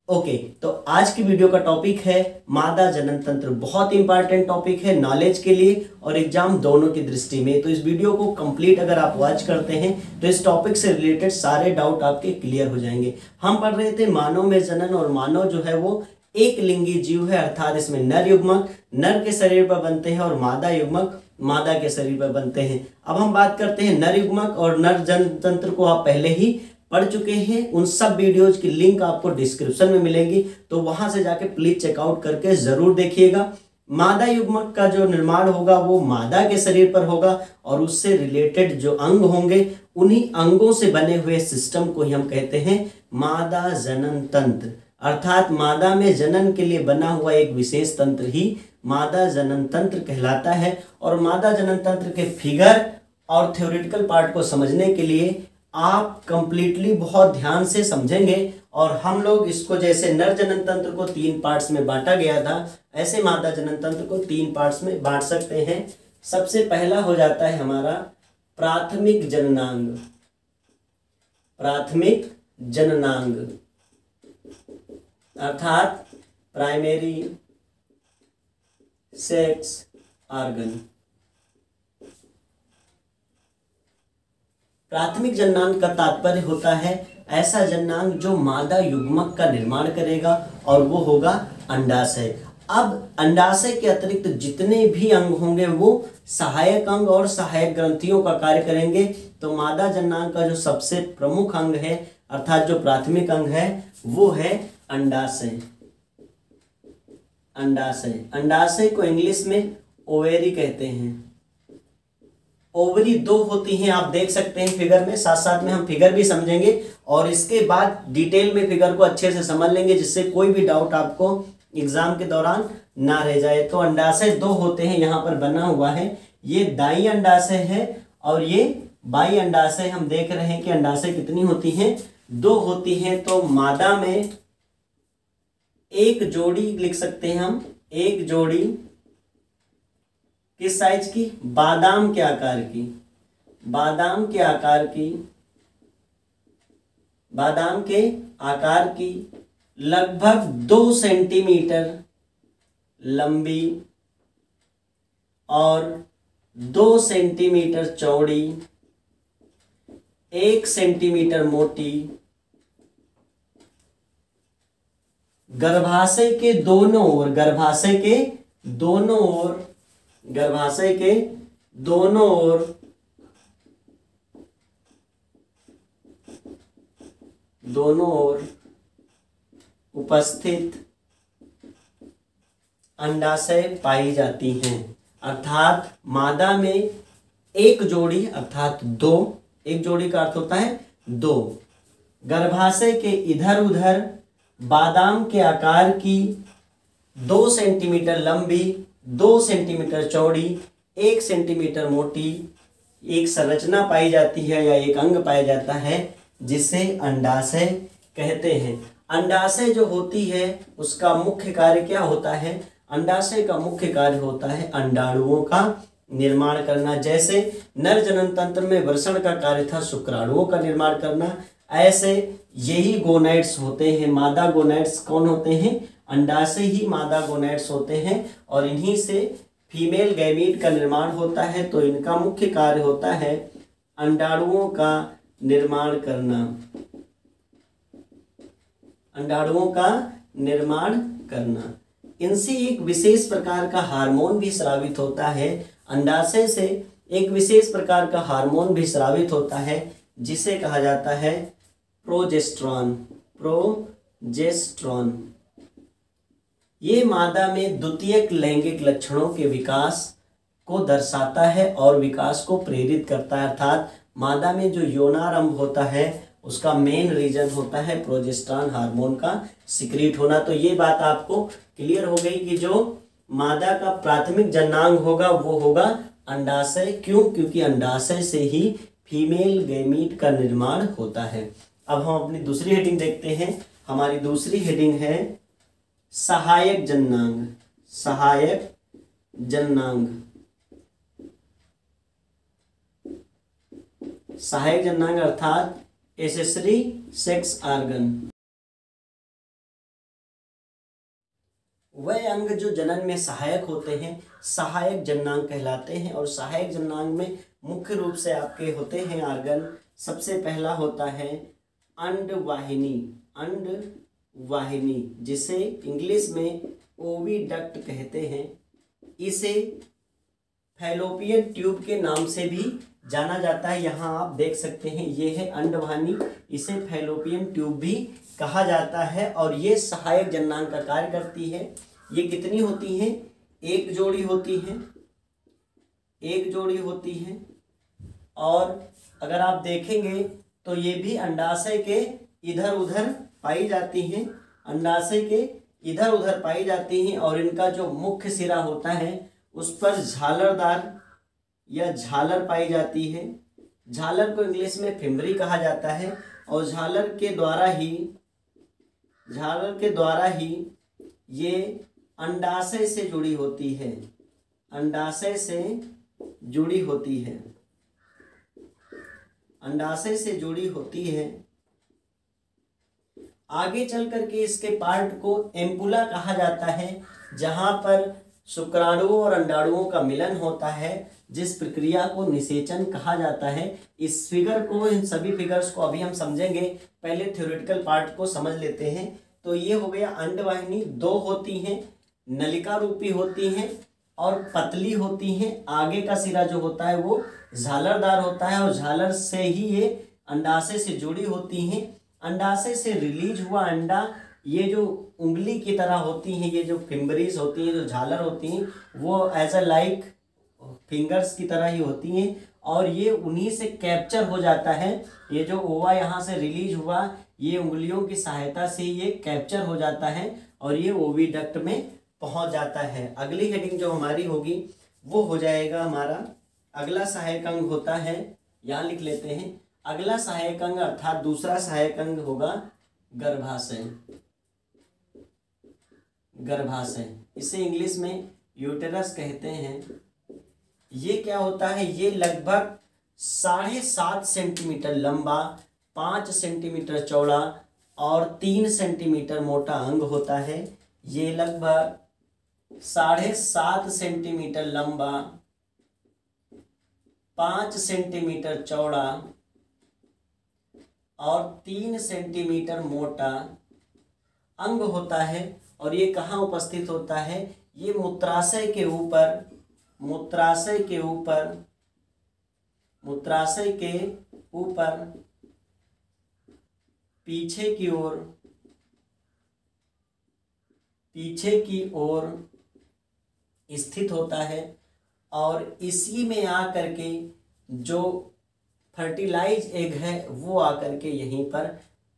Okay, तो आज की वीडियो का टॉपिक है मादा जनन तंत्र। बहुत इंपॉर्टेंट टॉपिक है नॉलेज के लिए और एग्जाम दोनों की दृष्टि में। तो इस वीडियो को कंप्लीट अगर आप वॉच करते हैं तो इस टॉपिक से रिलेटेड सारे डाउट आपके क्लियर हो जाएंगे। हम पढ़ रहे थे मानव में जनन, और मानव जो है वो एक लिंगी जीव है, अर्थात इसमें नर युग्मक नर के शरीर पर बनते हैं और मादा युग्मक मादा के शरीर पर बनते हैं। अब हम बात करते हैं नर युग्मक और नर जनन तंत्र को आप पहले ही पढ़ चुके हैं। उन सब वीडियोज की लिंक आपको डिस्क्रिप्शन में मिलेगी, तो वहां से जाके प्लीज चेकआउट करके जरूर देखिएगा। मादा युग्मक का जो निर्माण होगा वो मादा के शरीर पर होगा और उससे रिलेटेड जो अंग होंगे उन्हीं अंगों से बने हुए सिस्टम को ही हम कहते हैं मादा जनन तंत्र, अर्थात मादा में जनन के लिए बना हुआ एक विशेष तंत्र ही मादा जनन तंत्र कहलाता है। और मादा जनन तंत्र के फिगर और थ्योरेटिकल पार्ट को समझने के लिए आप कंप्लीटली बहुत ध्यान से समझेंगे। और हम लोग इसको जैसे नर जनन तंत्र को 3 पार्ट्स में बांटा गया था, ऐसे मादा जनन तंत्र को 3 पार्ट्स में बांट सकते हैं। सबसे पहला हो जाता है हमारा प्राथमिक जननांग। प्राथमिक जननांग अर्थात प्राइमरी सेक्स ऑर्गन। प्राथमिक जननांग का तात्पर्य होता है ऐसा जननांग जो मादा युग्मक का निर्माण करेगा और वो होगा अंडाशय। अब अंडाशय के अतिरिक्त जितने भी अंग होंगे वो सहायक अंग और सहायक ग्रंथियों का कार्य करेंगे। तो मादा जननांग का जो सबसे प्रमुख अंग है अर्थात जो प्राथमिक अंग है वो है अंडाशय। अंडाशय अंडाशय को इंग्लिश में ओवेरी कहते हैं। ओवरी 2 होती हैं, आप देख सकते हैं फिगर में। साथ साथ में हम फिगर भी समझेंगे और इसके बाद डिटेल में फिगर को अच्छे से समझ लेंगे, जिससे कोई भी डाउट आपको एग्जाम के दौरान ना रह जाए। तो अंडाशय 2 होते हैं, यहाँ पर बना हुआ है। ये दाई अंडाशय है और ये बाई अंडाशय। हम देख रहे हैं कि अंडाशय कितनी होती हैं, 2 होती हैं। तो मादा में एक जोड़ी लिख सकते हैं हम, एक जोड़ी किस साइज की, बादाम के आकार की, बादाम के आकार की, बादाम के आकार की लगभग 2 सेंटीमीटर लंबी और 2 सेंटीमीटर चौड़ी, 1 सेंटीमीटर मोटी, गर्भाशय के दोनों ओर, गर्भाशय के दोनों ओर, गर्भाशय के दोनों ओर उपस्थित अंडाशय पाई जाती हैं। अर्थात मादा में एक जोड़ी अर्थात 2, एक जोड़ी का अर्थ होता है 2, गर्भाशय के इधर उधर बादाम के आकार की 2 सेंटीमीटर लंबी, 2 सेंटीमीटर चौड़ी, 1 सेंटीमीटर मोटी एक संरचना पाई जाती है या एक अंग पाया जाता है जिसे अंडाशय कहते हैं। अंडाशय जो होती है उसका मुख्य कार्य क्या होता है, अंडाशय का मुख्य कार्य होता है अंडाणुओं का निर्माण करना। जैसे नर जनन तंत्र में वृषण का कार्य था शुक्राणुओं का निर्माण करना, ऐसे यही गोनाइड्स होते हैं। मादा गोनाइड्स कौन होते हैं, अंडाशय ही मादा गोनाइड्स होते हैं और इन्हीं से फीमेल गैमीट का निर्माण होता है। तो इनका मुख्य कार्य होता है अंडाणुओं का निर्माण करना, अंडाणुओं का निर्माण करना। इनसे एक विशेष प्रकार का हार्मोन भी स्रावित होता है, अंडाशय से एक विशेष प्रकार का हार्मोन भी स्रावित होता है जिसे कहा जाता है प्रोजेस्टेरॉन। प्रोजेस्टेरॉन ये मादा में द्वितीयक लैंगिक लक्षणों के विकास को दर्शाता है और विकास को प्रेरित करता है। अर्थात मादा में जो यौनारंभ होता है उसका मेन रीजन होता है प्रोजेस्टेरॉन हार्मोन का सिक्रीट होना। तो ये बात आपको क्लियर हो गई कि जो मादा का प्राथमिक जननांग होगा वो होगा अंडाशय। क्यों, क्योंकि अंडाशय से ही फीमेल गैमीट का निर्माण होता है। अब हम अपनी दूसरी हेडिंग देखते हैं। हमारी दूसरी हेडिंग है सहायक जननांग। सहायक जननांग, सहायक जननांग अर्थात एसेसरी सेक्स ऑर्गन। वह अंग जो जनन में सहायक होते हैं सहायक जननांग कहलाते हैं। और सहायक जननांग में मुख्य रूप से आपके होते हैं आर्गन। सबसे पहला होता है अंडवाहिनी। अंडवाहिनी जिसे इंग्लिश में ओविडक्ट कहते हैं। इसे फैलोपियन ट्यूब के नाम से भी जाना जाता है। यहाँ आप देख सकते हैं ये है अंडवाहिनी, इसे फैलोपियन ट्यूब भी कहा जाता है। और ये सहायक जननांग का कार्य करती है। ये कितनी होती हैं? एक जोड़ी होती है, एक जोड़ी होती है। और अगर आप देखेंगे तो ये भी अंडाशय के इधर उधर पाई जाती हैं, अंडाशय के इधर उधर पाई जाती हैं। और इनका जो मुख्य सिरा होता है उस पर झालरदार या झालर पाई जाती है। झालर को इंग्लिश में फिम्बरी कहा जाता है। और झालर के द्वारा ही ये अंडाशय से जुड़ी होती है, अंडाशय से जुड़ी होती है, अंडाशय से जुड़ी होती है। आगे चल करके इसके पार्ट को एम्पुला कहा जाता है, जहां पर शुक्राणुओं और अंडाणुओं का मिलन होता है, जिस प्रक्रिया को निषेचन कहा जाता है। इस फिगर को, इन सभी फिगर्स को अभी हम समझेंगे, पहले थ्योरेटिकल पार्ट को समझ लेते हैं। तो ये हो गया अंडवाहिनी। दो होती हैं, नलिका रूपी होती हैं और पतली होती हैं। आगे का सिरा जो होता है वो झालरदार होता है और झालर से ही ये अंडाशय से जुड़ी होती हैं। अंडाशय से रिलीज हुआ अंडा ये जो उंगली की तरह होती हैं, ये जो फिंगरीज होती हैं, जो झालर होती हैं, वो एज अ लाइक फिंगर्स की तरह ही होती हैं। और ये उन्हीं से कैप्चर हो जाता है। ये जो ओवा यहाँ से रिलीज हुआ, ये उंगलियों की सहायता से ये कैप्चर हो जाता है और ये ओविडक्ट में पहुंच जाता है। अगली हेडिंग जो हमारी होगी वो हो जाएगा हमारा अगला सहायक अंग होता है, यहाँ लिख लेते हैं। अगला सहायक अंग अर्थात दूसरा सहायक अंग होगा गर्भाशय। गर्भाशय, इसे इंग्लिश में यूटेरस कहते हैं। ये क्या होता है? ये लगभग 7.5 सेंटीमीटर लंबा, 5 सेंटीमीटर चौड़ा और 3 सेंटीमीटर मोटा अंग होता है। ये लगभग 7.5 सेंटीमीटर लंबा, 5 सेंटीमीटर चौड़ा और 3 सेंटीमीटर मोटा अंग होता है। और ये कहाँ उपस्थित होता है? ये मूत्राशय के ऊपर, मूत्राशय के ऊपर, मूत्राशय के ऊपर पीछे की ओर, पीछे की ओर स्थित होता है। और इसी में आकर के जो फर्टिलाइज एग है वो आकर के यहीं पर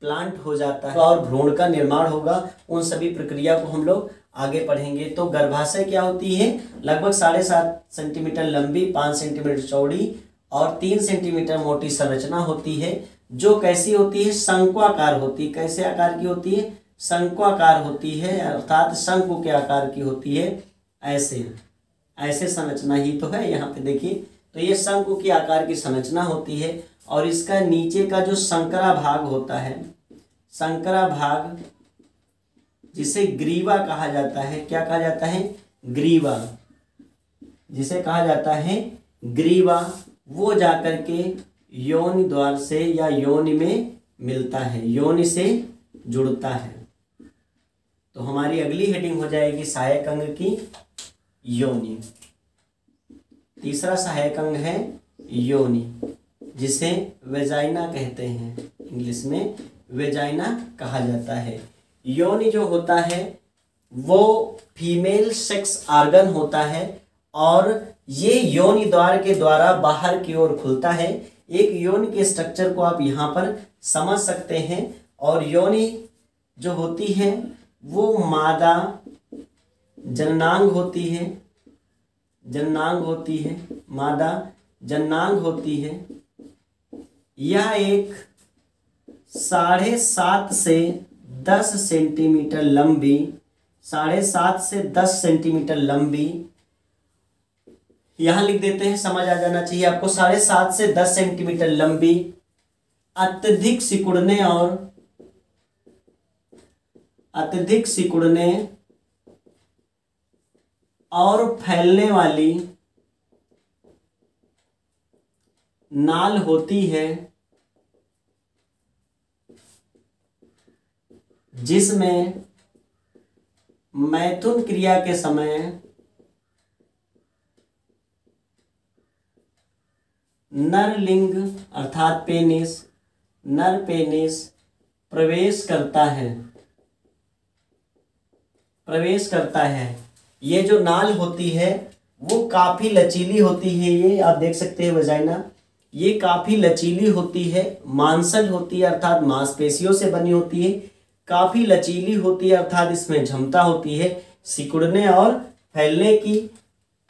प्लांट हो जाता है और भ्रूण का निर्माण होगा। उन सभी प्रक्रिया को हम लोग आगे पढ़ेंगे। तो गर्भाशय क्या होती है? लगभग 7.5 सेंटीमीटर लंबी, 5 सेंटीमीटर चौड़ी और 3 सेंटीमीटर मोटी संरचना होती है, जो कैसी होती है? शंक्वाकार होती है। कैसे आकार की होती है? शंक्वाकार होती है, अर्थात शंकु के आकार की होती है। ऐसे ऐसे संरचना ही तो है, यहाँ पे देखिए। तो ये शंकु की आकार की संरचना होती है। और इसका नीचे का जो संकरा भाग होता है, संकरा भाग जिसे ग्रीवा कहा जाता है, क्या कहा जाता है? ग्रीवा, जिसे कहा जाता है ग्रीवा, वो जाकर के योनि द्वार से या योनि में मिलता है, योनि से जुड़ता है। तो हमारी अगली हेडिंग हो जाएगी सहायक अंग की योनि। तीसरा सहायक अंग है योनि, जिसे वेजाइना कहते हैं, इंग्लिश में वेजाइना कहा जाता है। योनि जो होता है वो फीमेल सेक्स आर्गन होता है और ये योनि द्वार के द्वारा बाहर की ओर खुलता है। एक योनि के स्ट्रक्चर को आप यहाँ पर समझ सकते हैं। और योनि जो होती है वो मादा जननांग होती है, जननांग होती है, मादा जननांग होती है। यह एक 7.5 से 10 सेंटीमीटर लंबी, 7.5 से 10 सेंटीमीटर लंबी, यहां लिख देते हैं, समझ आ जाना चाहिए आपको। 7.5 से 10 सेंटीमीटर लंबी, अत्यधिक सिकुड़ने और अत्यधिक सिकुड़ने और फैलने वाली नाल होती है जिसमें मैथुन क्रिया के समय नर लिंग अर्थात पेनिस, नर पेनिस प्रवेश करता है। ये जो नाल होती है वो काफी लचीली होती है। ये आप देख सकते हैं वजाइना, ये काफी लचीली होती है, मांसल होती है अर्थात मांसपेशियों से बनी होती है, काफी लचीली होती है अर्थात इसमें क्षमता होती है सिकुड़ने और फैलने की।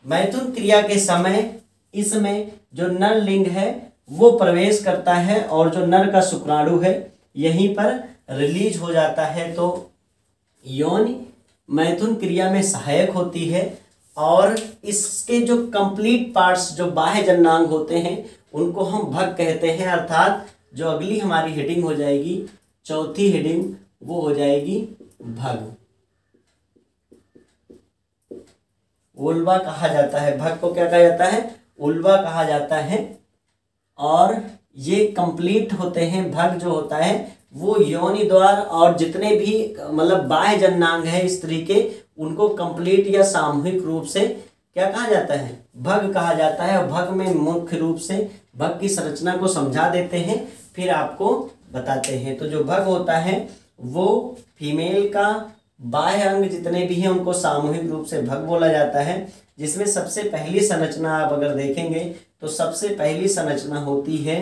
मैथुन क्रिया के समय इसमें जो नर लिंग है वो प्रवेश करता है और जो नर का शुक्राणु है यहीं पर रिलीज हो जाता है। तो योनि मैथुन क्रिया में सहायक होती है और इसके जो कंप्लीट पार्ट्स जो बाह्य जननांग होते हैं उनको हम भग कहते हैं। अर्थात जो अगली हमारी हेडिंग हो जाएगी, चौथी हेडिंग, वो हो जाएगी भग। उल्वा कहा जाता है, भग को क्या कहा जाता है? उल्वा कहा जाता है। और ये कंप्लीट होते हैं, भग जो होता है वो योनि द्वार और जितने भी मतलब बाह्य जननांग है स्त्री के, उनको कंप्लीट या सामूहिक रूप से क्या कहा जाता है? भग कहा जाता है। और भग में मुख्य रूप से भग की संरचना को समझा देते हैं, फिर आपको बताते हैं। तो जो भग होता है वो फीमेल का बाह्य अंग जितने भी हैं उनको सामूहिक रूप से भग बोला जाता है। जिसमें सबसे पहली संरचना आप अगर देखेंगे तो सबसे पहली संरचना होती है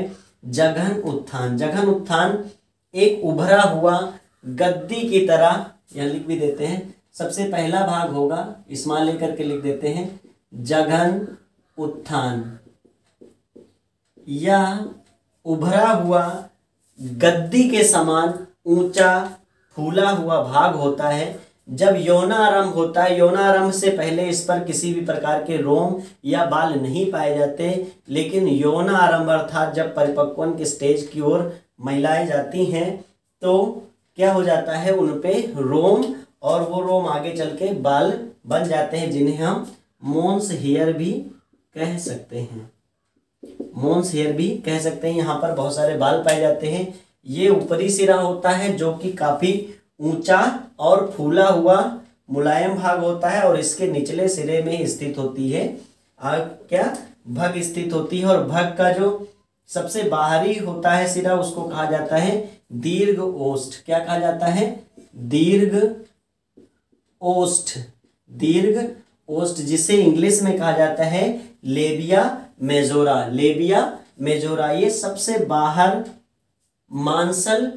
जघन उत्थान। जघन उत्थान एक उभरा हुआ गद्दी की तरह, यहाँ लिख भी देते हैं, सबसे पहला भाग होगा, स्मॉल लेकर के लिख देते हैं, जघन उत्थान। यह उभरा हुआ गद्दी के समान ऊंचा फूला हुआ भाग होता है। जब यौनारंभ होता है, यौनारंभ से पहले इस पर किसी भी प्रकार के रोम या बाल नहीं पाए जाते, लेकिन यौनारंभ अर्थात जब परिपक्वन के स्टेज की ओर महिलाएं जाती हैं तो क्या हो जाता है, उन पे रोम, और वो रोम आगे चल के बाल बन जाते हैं जिन्हें हम मोन्स हेयर भी कह सकते हैं। मोन्स हेयर भी कह सकते हैं। यहाँ पर बहुत सारे बाल पाए जाते हैं। ये ऊपरी सिरा होता है जो कि काफी ऊंचा और फूला हुआ मुलायम भाग होता है और इसके निचले सिरे में स्थित होती है क्या भग स्थित होती है। और भग का जो सबसे बाहरी होता है सिरा उसको कहा जाता है दीर्घ ओष्ठ। क्या कहा जाता है? दीर्घ ओष्ठ। दीर्घ ओष्ठ जिसे इंग्लिश में कहा जाता है लेबिया मेजोरा। लेबिया मेजोरा ये सबसे बाहर मांसल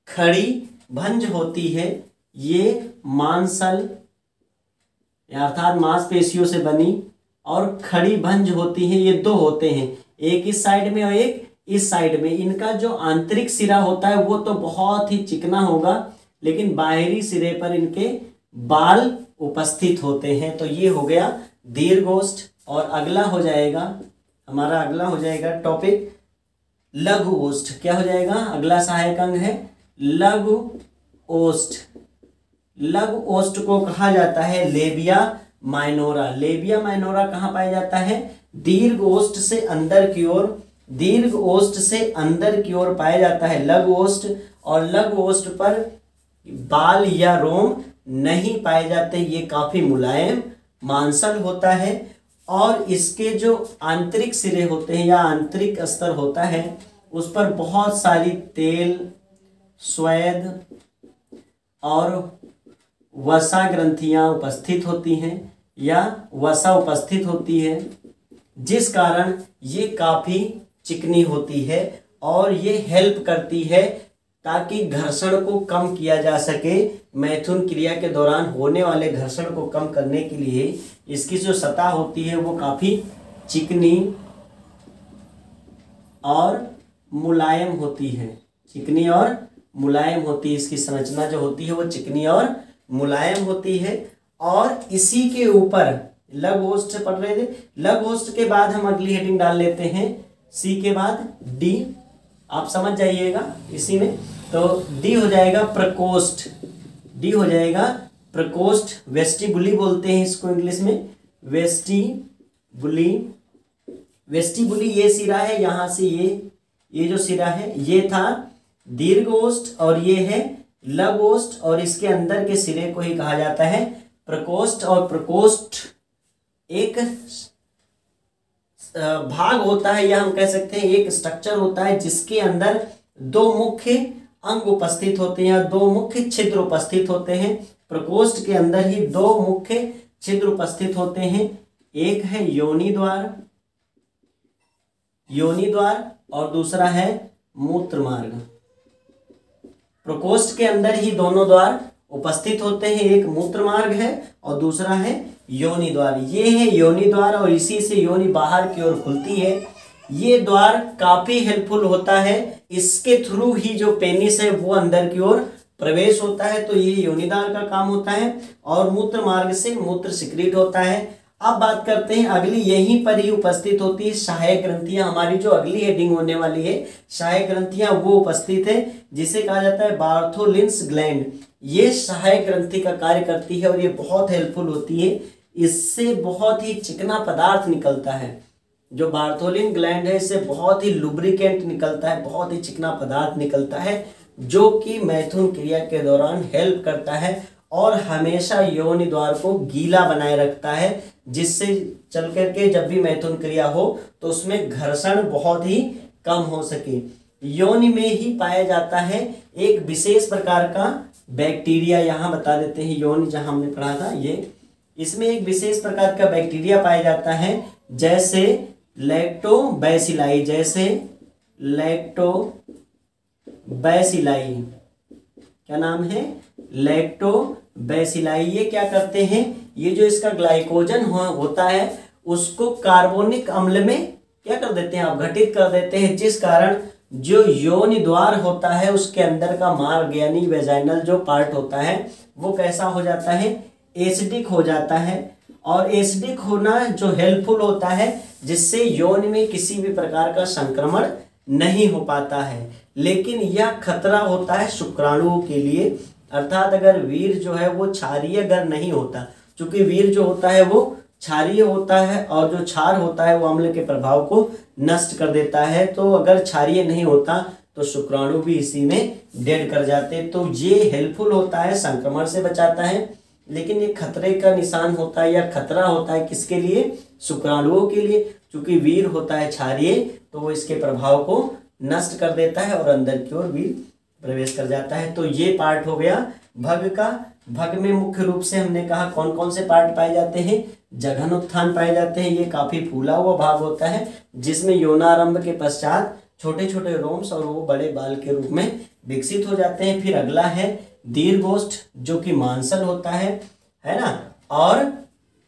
खड़ी भंज होती है। ये मांसल अर्थात मांसपेशियों से बनी और खड़ी भंज होती है। ये दो होते हैं, एक इस साइड में और एक इस साइड में। इनका जो आंतरिक सिरा होता है वो तो बहुत ही चिकना होगा, लेकिन बाहरी सिरे पर इनके बाल उपस्थित होते हैं। तो ये हो गया दीर्घोष्ठ। और अगला हो जाएगा हमारा, अगला हो जाएगा टॉपिक लघु ओष्ठ। क्या हो जाएगा? अगला सहायक अंग है लघु ओष्ठ। लघु ओष्ठ को कहा जाता है लेबिया माइनोरा। लेबिया माइनोरा कहाँ पाया जाता है? दीर्घ ओष्ठ से अंदर की ओर, दीर्घ ओष्ठ से अंदर की ओर पाया जाता है लघु ओष्ठ। और लघु ओष्ठ पर बाल या रोम नहीं पाए जाते। ये काफी मुलायम मांसल होता है और इसके जो आंतरिक सिरे होते हैं या आंतरिक स्तर होता है उस पर बहुत सारी तेल, स्वेद और वसा ग्रंथियां उपस्थित होती हैं या वसा उपस्थित होती है, जिस कारण ये काफी चिकनी होती है और ये हेल्प करती है ताकि घर्षण को कम किया जा सके। मैथुन क्रिया के दौरान होने वाले घर्षण को कम करने के लिए इसकी जो सतह होती है वो काफी चिकनी और मुलायम होती है। चिकनी और मुलायम होती है। इसकी संरचना जो होती है वो चिकनी और मुलायम होती है। और इसी के ऊपर लघु ओष्ठ से पढ़ रहे थे, लघु ओष्ठ के बाद हम अगली हेडिंग डाल लेते हैं सी के बाद डी। आप समझ जाइएगा इसी में। तो डी हो जाएगा प्रकोष्ठ। डी हो जाएगा प्रकोष्ठ, वेस्टिबुली बोलते हैं इसको इंग्लिश में। वेस्टिबुली। वेस्टिबुली ये सिरा है, यहां से ये जो सिरा है ये था दीर्घ ओष्ठ और ये है लघु ओष्ठ, और इसके अंदर के सिरे को ही कहा जाता है प्रकोष्ठ। और प्रकोष्ठ एक भाग होता है, या हम कह सकते हैं एक स्ट्रक्चर होता है जिसके अंदर दो मुख्य अंग उपस्थित होते हैं, दो मुख्य छिद्र उपस्थित होते हैं। प्रकोष्ठ के अंदर ही दो मुख्य छिद्र उपस्थित होते हैं, एक है योनि द्वार और दूसरा है मूत्र मार्ग। प्रकोष्ठ के अंदर ही दोनों द्वार उपस्थित होते हैं, एक मूत्र मार्ग है और दूसरा है योनि द्वार। ये है योनि द्वार और इसी से योनि बाहर की ओर खुलती है। ये द्वार काफी हेल्पफुल होता है, इसके थ्रू ही जो पेनिस है वो अंदर की ओर प्रवेश होता है, तो ये योनि द्वार का काम होता है। और मूत्र मार्ग से मूत्र सिक्रीट होता है। अब बात करते हैं अगली, यहीं पर ही उपस्थित होती है सहायक ग्रंथियां। हमारी जो अगली हेडिंग होने वाली है सहायक ग्रंथियां वो उपस्थित है, जिसे कहा जाता है बार्थोलिन्स ग्लैंड। ये सहायक ग्रंथि का कार्य करती है और ये बहुत हेल्पफुल होती है, इससे बहुत ही चिकना पदार्थ निकलता है। जो बार्थोलिन ग्लैंड है इससे बहुत ही लुब्रिकेंट निकलता है, बहुत ही चिकना पदार्थ निकलता है, जो कि मैथुन क्रिया के दौरान हेल्प करता है और हमेशा योनि द्वार को गीला बनाए रखता है, जिससे चल करके जब भी मैथुन क्रिया हो तो उसमें घर्षण बहुत ही कम हो सके। योनि में ही पाया जाता है एक विशेष प्रकार का बैक्टीरिया, यहाँ बता देते हैं योनि जहाँ हमने पढ़ा था ये, इसमें एक विशेष प्रकार का बैक्टीरिया पाया जाता है जैसे लैक्टोबैसिलाई, क्या नाम है, लैक्टोबैसिलाई। ये क्या करते हैं, ये जो इसका ग्लाइकोजन होता है उसको कार्बोनिक अम्ल में क्या कर देते हैं, अपघटित कर देते हैं, जिस कारण जो योनि द्वार होता है उसके अंदर का मार्ग यानी वेजाइनल जो पार्ट होता है वो कैसा हो जाता है, एसिडिक हो जाता है। और एसिडिक होना जो हेल्पफुल होता है, जिससे योनि में किसी भी प्रकार का संक्रमण नहीं हो पाता है। लेकिन यह खतरा होता है शुक्राणुओं के लिए, अर्थात अगर वीर जो है वो क्षारीय अगर नहीं होता, क्योंकि वीर जो होता है वो क्षारीय होता है और जो क्षार होता है वो अम्ल के प्रभाव को नष्ट कर देता है, तो अगर क्षारीय नहीं होता तो शुक्राणु भी इसी में डेड कर जाते। तो ये हेल्पफुल होता है, संक्रमण से बचाता है, लेकिन ये खतरे का निशान होता है या खतरा होता है किसके लिए, शुक्राणुओं के लिए, क्योंकि वीर होता है क्षारीय तो वो इसके प्रभाव को नष्ट कर देता है और अंदर की ओर वीर प्रवेश कर जाता है। तो ये पार्ट हो गया भग का। भग में मुख्य रूप से हमने कहा कौन कौन से पार्ट पाए जाते हैं, जघन उत्थान पाए जाते हैं, ये काफी फूला हुआ भाग होता है जिसमें यौनारंभ के पश्चात छोटे छोटे रोम्स और वो बड़े बाल के रूप में विकसित हो जाते हैं। फिर अगला है दीर्घोष्ठ जो कि मांसल होता है ना, और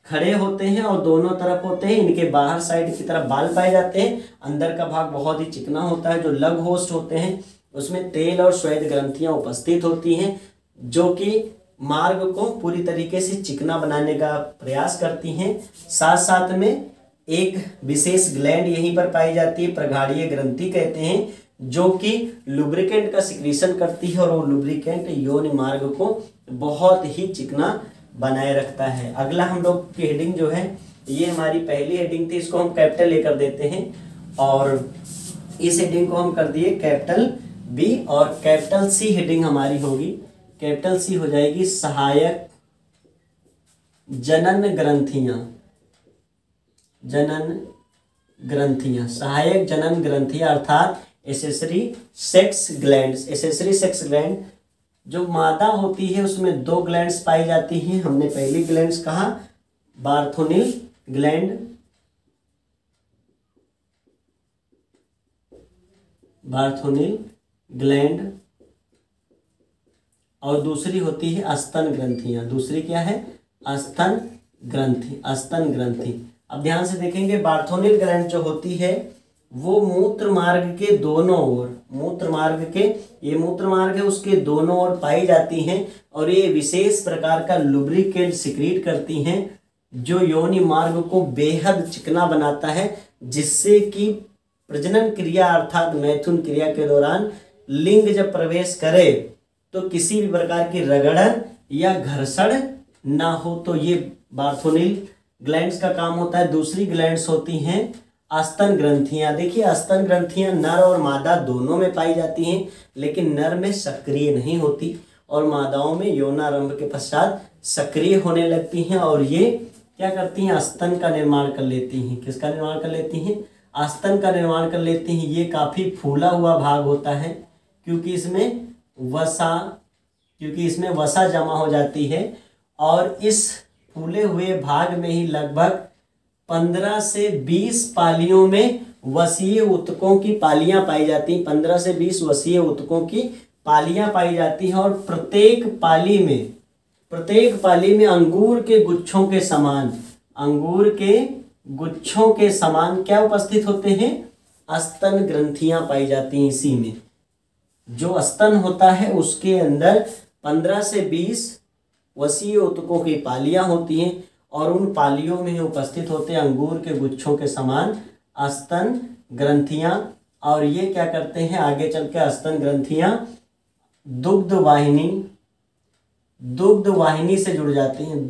खड़े होते हैं और दोनों तरफ होते हैं, इनके बाहर साइड की तरफ बाल पाए जाते हैं। अंदर का भाग बहुत ही चिकना होता है। जो लघुहोष्ठ होते हैं उसमें तेल और श्वेत ग्रंथियां उपस्थित होती हैं, जो कि मार्ग को पूरी तरीके से चिकना बनाने का प्रयास करती हैं। साथ साथ में एक विशेष ग्लैंड यहीं पर पाई जाती है, प्रगाढ़ीय ग्रंथि कहते हैं, जो कि लुब्रिकेंट का सिक्रीशन करती है और वो लुब्रिकेंट योनि मार्ग को बहुत ही चिकना बनाए रखता है। अगला हम लोग की हेडिंग जो है, ये हमारी पहली हेडिंग थी, इसको हम कैपिटल ए कर देते हैं और इस हेडिंग को हम कर दिए कैपिटल बी, और कैपिटल सी हेडिंग हमारी होगी, कैपिटल सी हो जाएगी सहायक जनन ग्रंथियां, सहायक जनन ग्रंथियां अर्थात accessory sex glands. Accessory sex gland जो मादा होती है उसमें दो ग्लैंड्स पाई जाती हैं। हमने पहली ग्लैंड्स कहा बार्थोनिल ग्लैंड और दूसरी होती है स्तन ग्रंथियां। दूसरी क्या है, स्तन ग्रंथि। अब ध्यान से देखेंगे, बार्थोनिल ग्लैंड जो होती है वो मूत्र मार्ग के दोनों ओर, मूत्र मार्ग है उसके दोनों ओर पाई जाती हैं और ये विशेष प्रकार का लुब्रिकेंट सिक्रीट करती हैं जो योनि मार्ग को बेहद चिकना बनाता है, जिससे कि प्रजनन क्रिया अर्थात मैथुन क्रिया के दौरान लिंग जब प्रवेश करे तो किसी भी प्रकार की रगड़न या घर्षण ना हो। तो ये बार्थोनिल ग्लैंड्स का काम होता है। दूसरी ग्लैंड्स होती हैं स्तन ग्रंथियां। देखिए स्तन ग्रंथियां नर और मादा दोनों में पाई जाती हैं, लेकिन नर में सक्रिय नहीं होती और मादाओं में यौनारंभ के पश्चात सक्रिय होने लगती हैं और ये क्या करती हैं, स्तन का निर्माण कर लेती हैं। किसका निर्माण कर लेती हैं? स्तन का निर्माण कर लेती हैं। ये काफ़ी फूला हुआ भाग होता है क्योंकि इसमें वसा जमा हो जाती है और इस फूले हुए भाग में ही लगभग 15 से 20 पालियों में वसीय ऊतकों की पालियां पाई जाती हैं। 15 से 20 वसीय ऊतकों की पालियां पाई जाती हैं और प्रत्येक पाली में अंगूर के गुच्छों के समान क्या उपस्थित होते हैं? स्तन ग्रंथियां पाई जाती हैं। इसी में जो स्तन होता है उसके अंदर 15 से 20 वसीय ऊतकों की पालियां होती हैं और उन पालियों में उपस्थित होते हैं अंगूर के गुच्छों के समान स्तन ग्रंथियां। और ये क्या करते हैं, आगे चल के स्तन ग्रंथियां दुग्ध वाहिनी से जुड़ जाती हैं,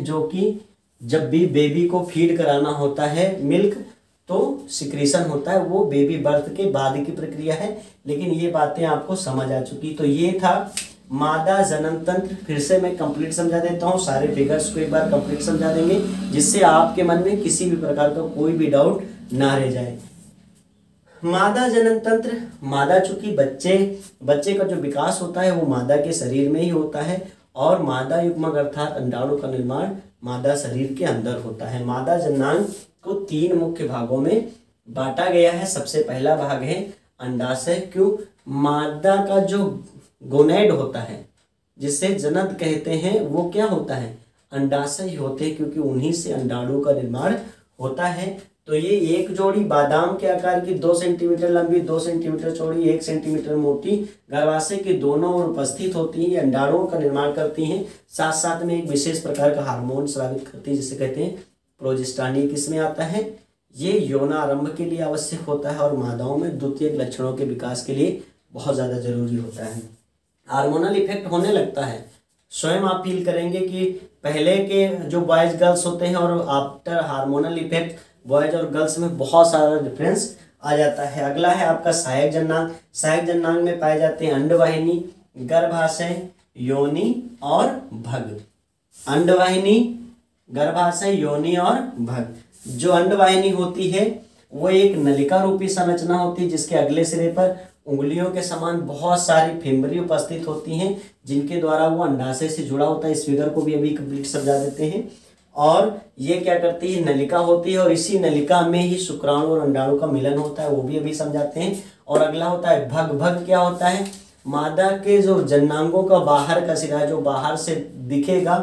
जो कि जब भी बेबी को फीड कराना होता है मिल्क तो सिक्रीशन होता है, वो बेबी बर्थ के बाद की प्रक्रिया है। लेकिन ये बातें आपको समझ आ चुकी। तो ये था मादा जनन तंत्र। फिर से मैं कंप्लीट समझा देता हूँ, सारे फिगर्स को एक बार कंप्लीट समझा देंगे जिससे आपके मन में किसी भी प्रकार का कोई भी डाउट ना रह जाए। मादा जनन तंत्र, मादा चूंकि बच्चे का जो विकास होता है वो मादा के शरीर में ही होता है और मादा युग्मक अर्थात अंडाणु का निर्माण मादा शरीर के अंदर होता है। मादा जननांग को 3 मुख्य भागों में बांटा गया है। सबसे पहला भाग है अंडाशय। क्यों? मादा का जो गोनेड होता है जिसे जनन कहते हैं वो क्या होता है? अंडाशय ही होते हैं, क्योंकि उन्हीं से अंडाणु का निर्माण होता है। तो ये एक जोड़ी बादाम के आकार की 2 सेंटीमीटर लंबी, 2 सेंटीमीटर चौड़ी, 1 सेंटीमीटर मोटी गर्भाशय के दोनों ओर उपस्थित होती हैं, अंडाणुओं का निर्माण करती हैं। साथ साथ में एक विशेष प्रकार का हार्मोन स्रावित करती है जिसे कहते हैं प्रोजेस्टेरोन। किसमें आता है? ये यौनारंभ के लिए आवश्यक होता है और मादाओं में द्वितीयक लक्षणों के विकास के लिए बहुत ज़्यादा जरूरी होता है। हार्मोनल इफेक्ट होने लगता है, स्वयं आप फील करेंगे कि पहले के जो बॉयज गर्ल्स होते हैं और आफ्टर हार्मोनल इफेक्ट बॉयज और गर्ल्स में बहुत सारा डिफरेंस आ जाता है। अगला है आपका सहायक जननांग। सहायक जननांग में पाए जाते हैं अंडवाहिनी, गर्भाशय, योनि और भग। अंडवाहिनी, गर्भाशय, योनि और भग। जो अंडवाहिनी होती है वो एक नलिका रूपी संरचना होती है जिसके अगले सिरे पर उंगलियों के समान बहुत सारी फिम्बरी उपस्थित होती हैं जिनके द्वारा वो अंडाशय से जुड़ा होता है। इस फिगर को भी अभी कंप्लीट समझा देते हैं। और ये क्या करती है? नलिका होती है और इसी नलिका में ही शुक्राणु और अंडाणु का मिलन होता है, वो भी अभी समझाते हैं। और अगला होता है भग। भग क्या होता है? मादा के जो जननांगों का बाहर का सिरा जो बाहर से दिखेगा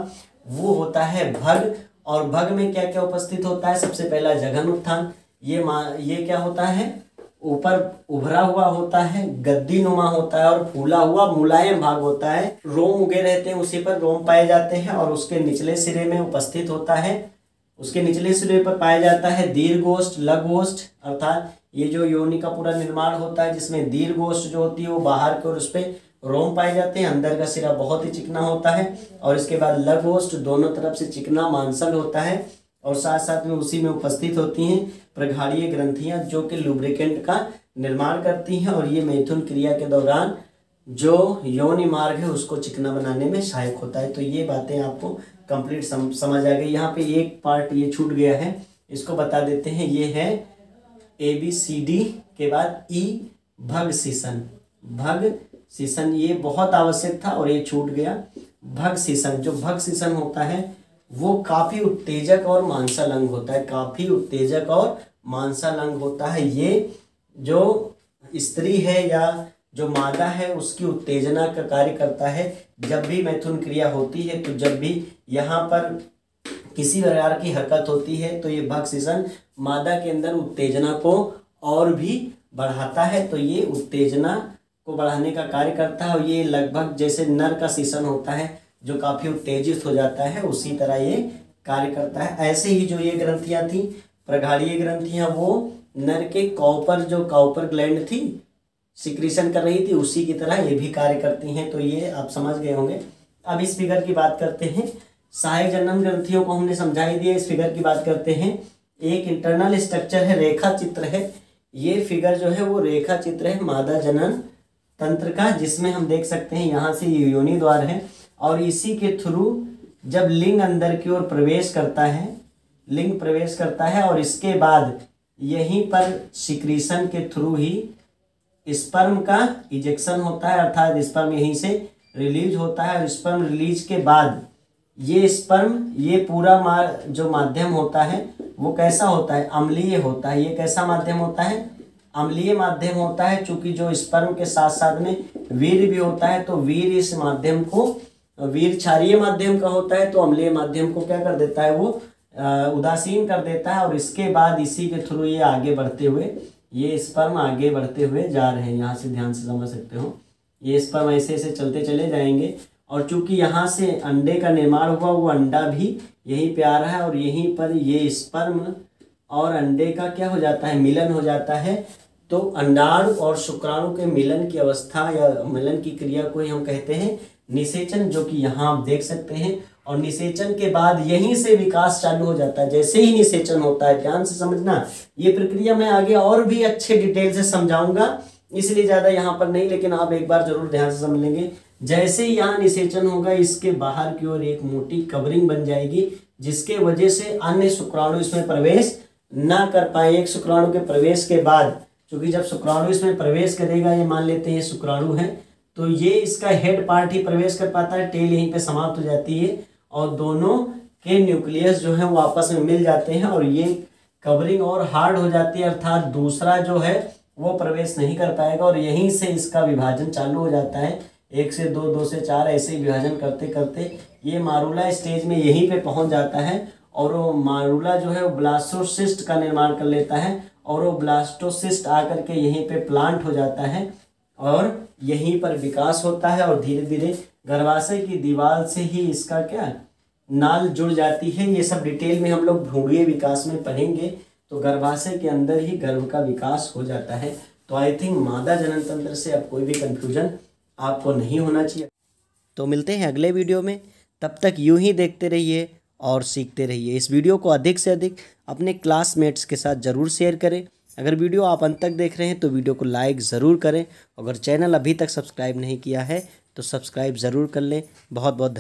वो होता है भग। और भग में क्या क्या उपस्थित होता है? सबसे पहला जघन उत्थान। ये क्या होता है? ऊपर उभरा हुआ होता है, गद्दी नुमा होता है और फूला हुआ मुलायम भाग होता है। रोम उगे रहते हैं, उसी पर रोम पाए जाते हैं और उसके निचले सिरे में उपस्थित होता है, उसके निचले सिरे पर पाया जाता है दीर्घोष्ठ, लघुओष्ठ। अर्थात ये जो योनि का पूरा निर्माण होता है जिसमें दीर्घोष्ठ जो होती है वो बाहर की ओर उस पर रोम पाए जाते हैं, अंदर का सिरा बहुत ही चिकना होता है। और इसके बाद लघुओष्ठ दोनों तरफ से चिकना मांसल होता है और साथ साथ में उसी में उपस्थित होती हैं प्रगाढ़ीय ग्रंथियां जो कि लुब्रिकेंट का निर्माण करती हैं और ये मैथुन क्रिया के दौरान जो योनि मार्ग है उसको चिकना बनाने में सहायक होता है। तो ये बातें आपको कंप्लीट समझ आ गई। यहाँ पे एक पार्ट ये छूट गया है, इसको बता देते हैं। ये है ABCD के बाद E, भग सीसन। भग सीसन ये बहुत आवश्यक था और ये छूट गया। भग सीसन, जो भग सीसन होता है वो काफ़ी उत्तेजक और मांसल अंग होता है, काफ़ी उत्तेजक और मांसल अंग होता है। ये जो स्त्री है या जो मादा है उसकी उत्तेजना का कार्य करता है। जब भी मैथुन क्रिया होती है तो जब भी यहाँ पर किसी प्रकार की हरकत होती है तो ये भग सीसन मादा के अंदर उत्तेजना को और भी बढ़ाता है। तो ये उत्तेजना को बढ़ाने का कार्य करता है और ये लगभग जैसे नर का सीसन होता है जो काफ़ी उत्तेजित हो जाता है उसी तरह ये कार्य करता है। ऐसे ही जो ये ग्रंथियां थी प्रगाढ़ीय ग्रंथियां वो नर के कॉपर जो कॉपर ग्लैंड थी सिक्रीशन कर रही थी उसी की तरह ये भी कार्य करती हैं। तो ये आप समझ गए होंगे। अब इस फिगर की बात करते हैं। सहायक जनन ग्रंथियों को हमने समझा ही दिया। इस फिगर की बात करते हैं। एक इंटरनल स्ट्रक्चर है, रेखा चित्र है। ये फिगर जो है वो रेखा चित्र है मादा जनन तंत्र का, जिसमें हम देख सकते हैं यहाँ से ये योनि द्वार है और इसी के थ्रू जब लिंग अंदर की ओर प्रवेश करता है, लिंग प्रवेश करता है और इसके बाद यहीं पर सिक्रीशन के थ्रू ही स्पर्म का इजेक्शन होता है, अर्थात स्पर्म यहीं से रिलीज होता है। और स्पर्म रिलीज के बाद ये स्पर्म, ये पूरा जो माध्यम होता है वो कैसा होता है, अम्लीय होता है। ये कैसा माध्यम होता है, अम्लीय माध्यम होता है। चूंकि जो स्पर्म के साथ साथ में वीर्य भी होता है, तो वीर्य इस माध्यम को, वीर्य क्षारीय माध्यम का होता है, तो अम्लीय माध्यम को क्या कर देता है, वो उदासीन कर देता है। और इसके बाद इसी के थ्रू ये आगे बढ़ते हुए, ये स्पर्म आगे बढ़ते हुए जा रहे हैं। यहाँ से ध्यान से समझ सकते हो, ये स्पर्म ऐसे ऐसे चलते चले जाएंगे। और चूंकि यहाँ से अंडे का निर्माण हुआ, वो अंडा भी यहीं पे आ रहा है और यहीं पर ये स्पर्म और अंडे का क्या हो जाता है, मिलन हो जाता है। तो अंडाणु और शुक्राणु के मिलन की अवस्था या मिलन की क्रिया को ही हम कहते हैं निषेचन, जो कि यहाँ आप देख सकते हैं। और निषेचन के बाद यहीं से विकास चालू हो जाता है। जैसे ही निषेचन होता है, ध्यान से समझना, ये प्रक्रिया मैं आगे और भी अच्छे डिटेल से समझाऊंगा, इसलिए ज़्यादा यहाँ पर नहीं, लेकिन आप एक बार जरूर ध्यान से समझ लेंगे। जैसे ही यहाँ निषेचन होगा, इसके बाहर की ओर एक मोटी कवरिंग बन जाएगी, जिसके वजह से अन्य शुक्राणु इसमें प्रवेश ना कर पाए। एक शुक्राणु के प्रवेश के बाद, क्योंकि जब शुक्राणु इसमें प्रवेश करेगा, ये मान लेते हैं ये शुक्राणु है, तो ये इसका हेड पार्ट ही प्रवेश कर पाता है, टेल यहीं पे समाप्त हो जाती है और दोनों के न्यूक्लियस जो है वो आपस में मिल जाते हैं और ये कवरिंग और हार्ड हो जाती है, अर्थात दूसरा जो है वो प्रवेश नहीं कर पाएगा और यहीं से इसका विभाजन चालू हो जाता है। 1 से 2, 2 से 4 ऐसे ही विभाजन करते करते ये मारूला स्टेज में यहीं पे पहुंच जाता है और वो मारूला जो है वो ब्लास्टोसिस्ट का निर्माण कर लेता है और वो ब्लास्टोसिस्ट आकर के यहीं पे प्लांट हो जाता है और यहीं पर विकास होता है और धीरे धीरे गर्भाशय की दीवार से ही इसका क्या नाल जुड़ जाती है। ये सब डिटेल में हम लोग भ्रूणीय विकास में पढ़ेंगे। तो गर्भाशय के अंदर ही गर्भ का विकास हो जाता है। तो आई थिंक मादा जनन तंत्र से अब कोई भी कंफ्यूजन आपको नहीं होना चाहिए। तो मिलते हैं अगले वीडियो में, तब तक यूं ही देखते रहिए और सीखते रहिए। इस वीडियो को अधिक से अधिक अपने क्लासमेट्स के साथ ज़रूर शेयर करें। अगर वीडियो आप अंत तक देख रहे हैं तो वीडियो को लाइक ज़रूर करें। अगर चैनल अभी तक सब्सक्राइब नहीं किया है तो सब्सक्राइब ज़रूर कर लें। बहुत बहुत